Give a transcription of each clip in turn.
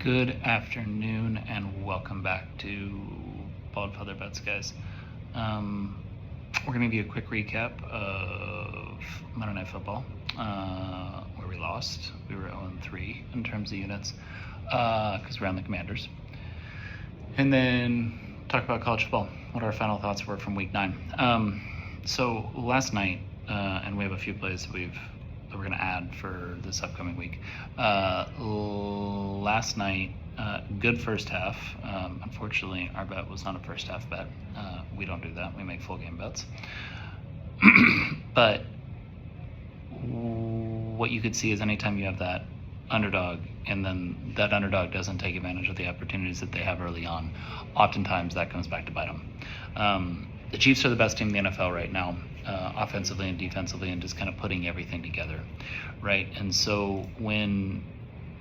Good afternoon and welcome back to Bald Feather Bets, guys. We're going to give you a quick recap of Monday Night Football, where we lost. We were 0-3 in terms of units because we're on the Commanders. And then talk about college football, what our final thoughts were from Week 9. So last night, and we have a few plays that we're going to add for this upcoming week. Last night, good first half. Unfortunately, our bet was not a first half bet. We don't do that. We make full game bets. But what you could see is anytime you have that underdog and then that underdog doesn't take advantage of the opportunities that they have early on, oftentimes that comes back to bite them. The Chiefs are the best team in the NFL right now, offensively and defensively, and just kind of putting everything together, right? And so when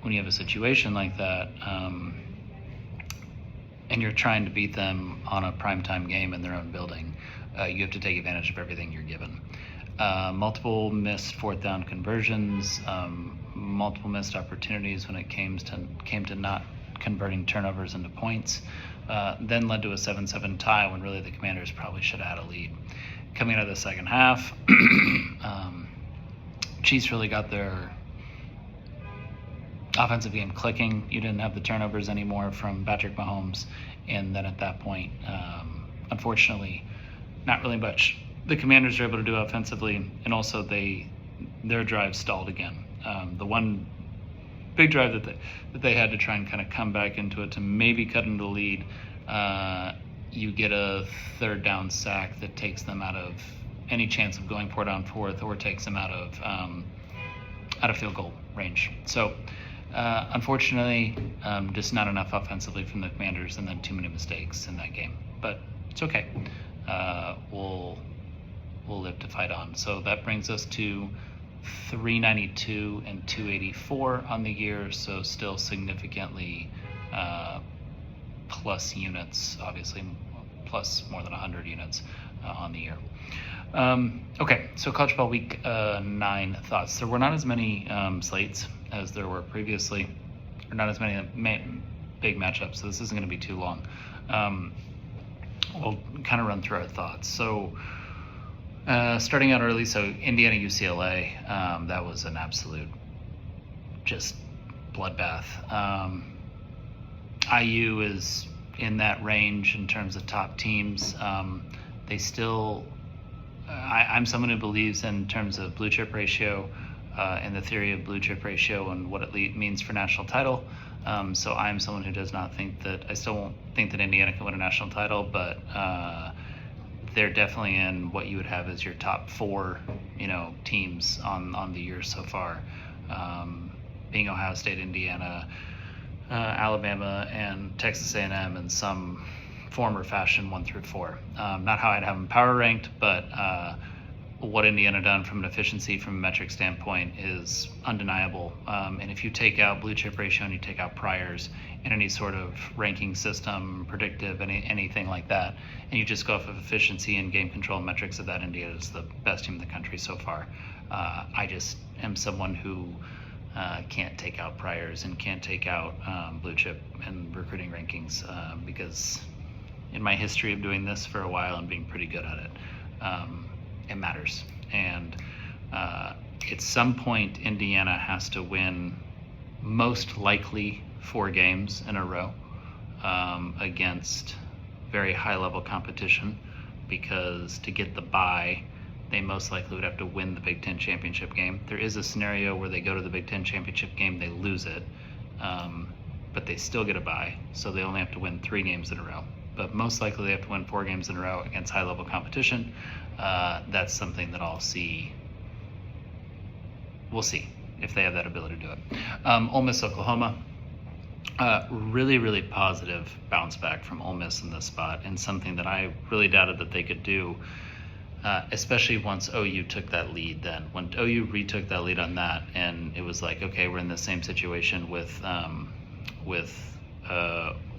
you have a situation like that, and you're trying to beat them on a primetime game in their own building, you have to take advantage of everything you're given. Multiple missed fourth down conversions, multiple missed opportunities when it came to not converting turnovers into points, then led to a 7-7 tie when really the Commanders probably should have had a lead. Coming out of the second half, Chiefs really got their offensive game clicking. You didn't have the turnovers anymore from Patrick Mahomes, and then at that point, unfortunately, not really much the Commanders are able to do offensively, and also their drive stalled again. The one big drive that they had to try and kind of come back into it to maybe cut into the lead, you get a third down sack that takes them out of any chance of going 4 down fourth, or takes them out of field goal range. So unfortunately, just not enough offensively from the Commanders, and then too many mistakes in that game. But it's okay. We'll live to fight on. So that brings us to 392 and 284 on the year, so still significantly plus units, obviously plus more than 100 units on the year. Okay, so college football week 9 thoughts. There were not as many slates as there were previously, or not as many big matchups, so this isn't going to be too long. We'll kind of run through our thoughts. So starting out early, so Indiana UCLA, that was an absolute just bloodbath. IU is in that range in terms of top teams. They still, I'm someone who believes in terms of blue chip ratio and the theory of blue chip ratio and what it means for national title. So I'm someone who does not think that, I still won't think that Indiana can win a national title, but they're definitely in what you would have as your top 4, teams on the year so far, being Ohio State, Indiana, Alabama, and Texas A&M in some form or fashion, 1 through 4. Not how I'd have them power ranked, but what Indiana done from an efficiency, from a metric standpoint, is undeniable. And if you take out blue chip ratio and you take out priors in any sort of ranking system, predictive, anything like that, and you just go off of efficiency and game control metrics of that, Indiana is the best team in the country so far. I just am someone who can't take out priors and can't take out blue chip and recruiting rankings because in my history of doing this for a while and being pretty good at it, it matters. And at some point, Indiana has to win most likely 4 games in a row against very high-level competition, because to get the bye, they most likely would have to win the Big Ten championship game. There is a scenario where they go to the Big Ten championship game, they lose it, but they still get a bye, so they only have to win 3 games in a row. But most likely they have to win 4 games in a row against high-level competition. That's something that I'll see. We'll see if they have that ability to do it. Ole Miss, Oklahoma. Really, really positive bounce back from Ole Miss in this spot, and something that I really doubted that they could do, especially once OU took that lead. Then when OU retook that lead on that, and it was like, okay, we're in the same situation with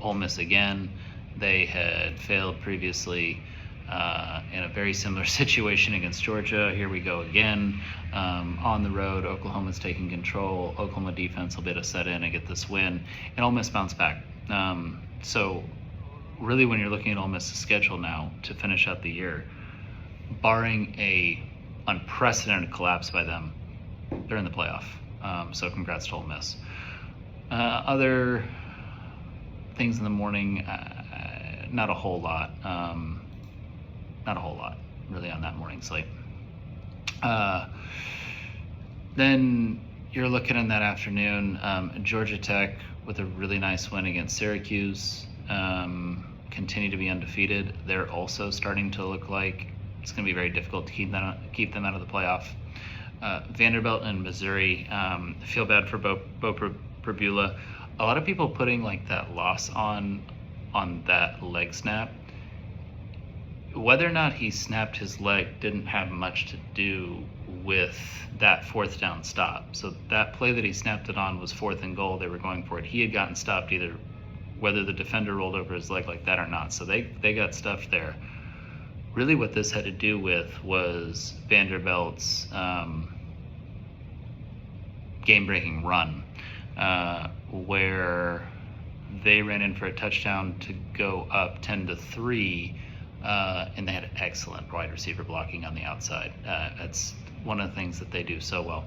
Ole Miss again. They had failed previously in a very similar situation against Georgia. Here we go again. On the road, Oklahoma's taking control. Oklahoma defense will be able to set in and get this win, and Ole Miss bounce back. So really, when you're looking at Ole Miss's schedule now to finish out the year, barring a unprecedented collapse by them, they're in the playoff. So congrats to Ole Miss. Other things in the morning, not a whole lot. Not a whole lot, really, on that morning slate. Then you're looking in that afternoon, Georgia Tech with a really nice win against Syracuse, continue to be undefeated. They're also starting to look like it's going to be very difficult to keep them out of the playoff. Vanderbilt and Missouri, feel bad for Bo Prabula. A lot of people putting like that loss on that leg snap. Whether or not he snapped his leg didn't have much to do with that fourth down stop. So that play that he snapped it on was 4th and goal. They were going for it. He had gotten stopped either whether the defender rolled over his leg like that or not. So they got stuffed there. Really what this had to do with was Vanderbilt's game-breaking run, where they ran in for a touchdown to go up 10-3, and they had excellent wide receiver blocking on the outside. That's one of the things that they do so well.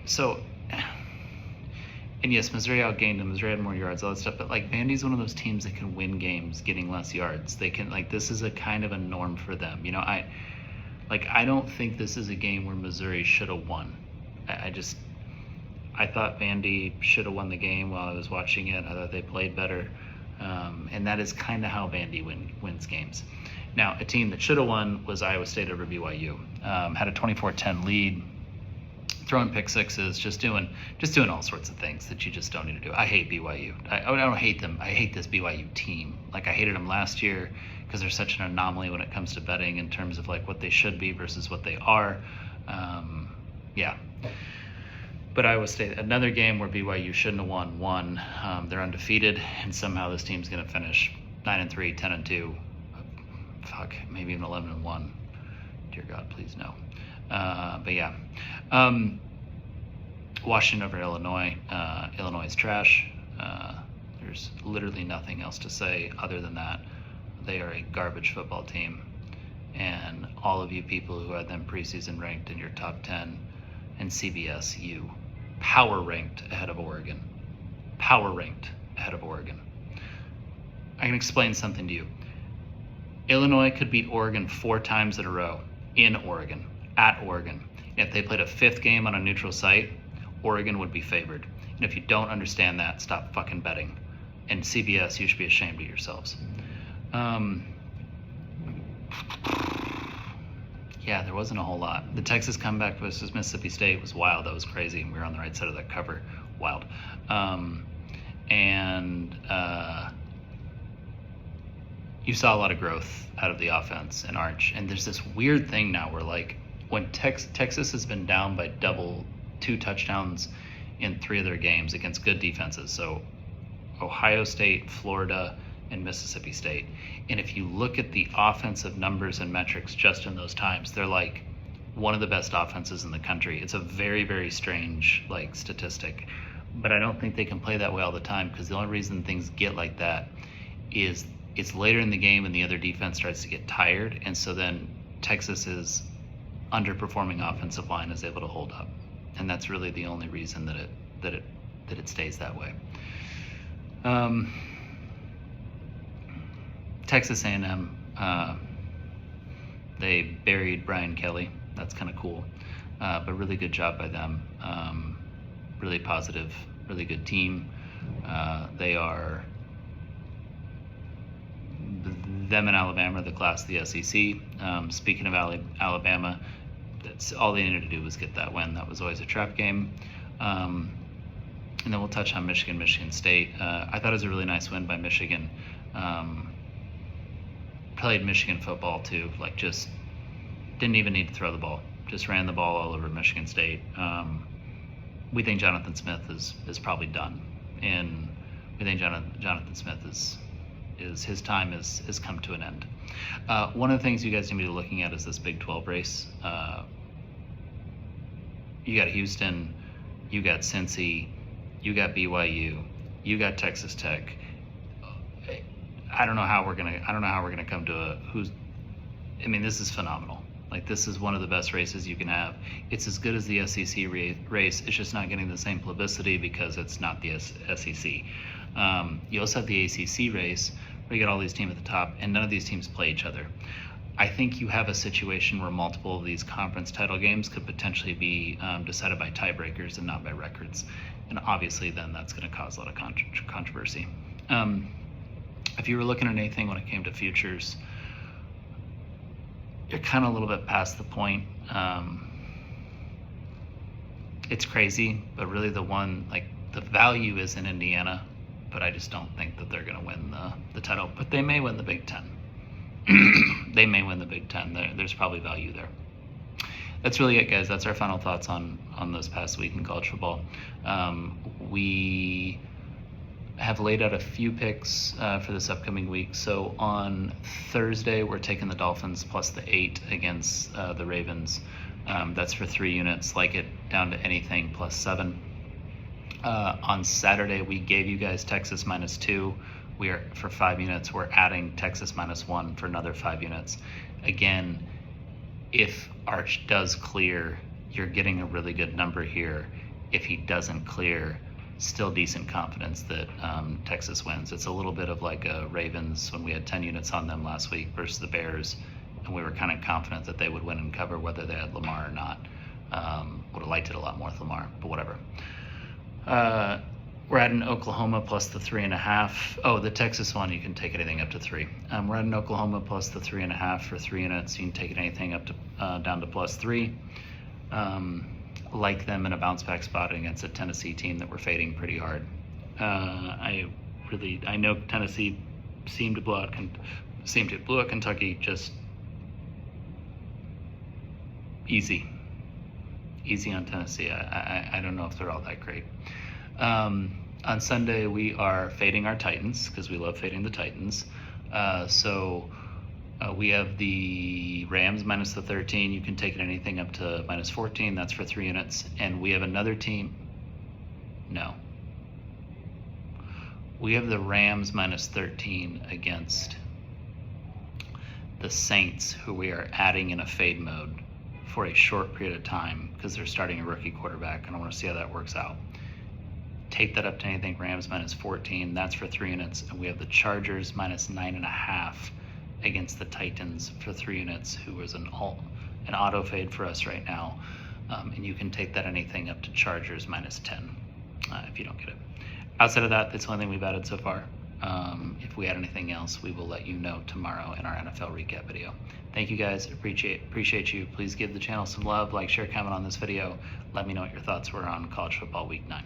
So, and yes, Missouri outgained them. Missouri had more yards, all that stuff. But like Vandy's one of those teams that can win games getting less yards. They can, like, this is a kind of a norm for them. You know, I don't think this is a game where Missouri should have won. I thought Vandy should have won the game while I was watching it. I thought they played better. And that is kind of how Vandy wins games. Now, a team that should have won was Iowa State over BYU. Had a 24-10 lead, throwing pick sixes, just doing all sorts of things that you just don't need to do. I hate BYU. I don't hate them. I hate this BYU team. Like, I hated them last year because they're such an anomaly when it comes to betting in terms of like what they should be versus what they are. Yeah. But Iowa State, another game where BYU shouldn't have won. They're undefeated, and somehow this team's going to finish 9-3, 10-2, maybe even 11-1. Dear God, please no. But yeah, Washington over Illinois. Illinois is trash. There's literally nothing else to say other than that. They are a garbage football team, and all of you people who had them preseason ranked in your top 10, and CBS, you power ranked ahead of Oregon. Power ranked ahead of Oregon. I can explain something to you. Illinois could beat Oregon 4 times in a row in Oregon, at Oregon. If they played a 5th game on a neutral site, Oregon would be favored. And if you don't understand that, stop fucking betting. And CBS, you should be ashamed of yourselves. Yeah, there wasn't a whole lot. The Texas comeback versus Mississippi State was wild. That was crazy. We were on the right side of that cover. Wild. You saw a lot of growth out of the offense in Arch. And there's this weird thing now where, like, when Texas has been down by 2 touchdowns in 3 of their games against good defenses. So Ohio State, Florida, and Mississippi State. And if you look at the offensive numbers and metrics just in those times, they're like one of the best offenses in the country. It's a very, very strange like statistic, but I don't think they can play that way all the time, because the only reason things get like that is it's later in the game and the other defense starts to get tired, and so then Texas's underperforming offensive line is able to hold up, and that's really the only reason that it stays that way. Texas A&M, they buried Brian Kelly. That's kind of cool, but really good job by them. Really positive, really good team. They are, them and Alabama are the class of the SEC. Speaking of Alabama, that's all they needed to do was get that win. That was always a trap game. And then we'll touch on Michigan State. I thought it was a really nice win by Michigan. Played Michigan football too, like just didn't even need to throw the ball, just ran the ball all over Michigan State. We think Jonathan Smith is probably done, and we think Jonathan Smith is is his time has come to an end. One of the things you guys need to be looking at is this Big 12 race. You got Houston, you got Cincy, you got BYU, you got Texas Tech. I don't know how we're gonna come to this is phenomenal. Like, this is one of the best races you can have. It's as good as the SEC race. It's just not getting the same publicity because it's not the SEC. You also have the ACC race where you get all these teams at the top, and none of these teams play each other. I think you have a situation where multiple of these conference title games could potentially be decided by tiebreakers and not by records. And obviously then that's going to cause a lot of controversy. If you were looking at anything when it came to futures, you're kind of a little bit past the point. It's crazy, but really the value is in Indiana, but I just don't think that they're going to win the title. But they may win the Big Ten. They may win the Big Ten. There's probably value there. That's really it, guys. That's our final thoughts on this past week in college football. We have laid out a few picks for this upcoming week. So on Thursday, we're taking the Dolphins plus the 8 against the Ravens. That's for 3 units. Like it down to anything plus 7. On Saturday, we gave you guys Texas minus 2. We are for 5 units. We're adding Texas minus 1 for another 5 units. Again, if Arch does clear, you're getting a really good number here. If he doesn't clear, still decent confidence that Texas wins. It's a little bit of like a Ravens when we had 10 units on them last week versus the Bears, and we were kind of confident that they would win and cover whether they had Lamar or not. Would have liked it a lot more with Lamar, but whatever. We're adding Oklahoma plus the 3.5. Oh, the Texas one, you can take anything up to 3. We're adding Oklahoma plus the 3.5 for 3 units. You can take it anything up to down to plus 3. Like them in a bounce back spot against a Tennessee team that we're fading pretty hard. I know Tennessee seemed to blow out Kentucky just easy on Tennessee. I don't know if they're all that great. On Sunday, we are fading our Titans because we love fading the Titans. So we have the Rams minus the 13. You can take it anything up to minus 14. That's for 3 units. And we have another team. No. We have the Rams minus 13 against the Saints, who we are adding in a fade mode for a short period of time because they're starting a rookie quarterback, and I want to see how that works out. Take that up to anything Rams minus 14. That's for 3 units. And we have the Chargers minus 9.5 against the Titans for 3 units, who is an auto fade for us right now. And you can take that anything up to Chargers minus 10 if you don't get it. Outside of that, that's the only thing we've added so far. If we add anything else, we will let you know tomorrow in our NFL recap video. Thank you guys. Appreciate you. Please give the channel some love. Like, share, comment on this video. Let me know what your thoughts were on college football week 9.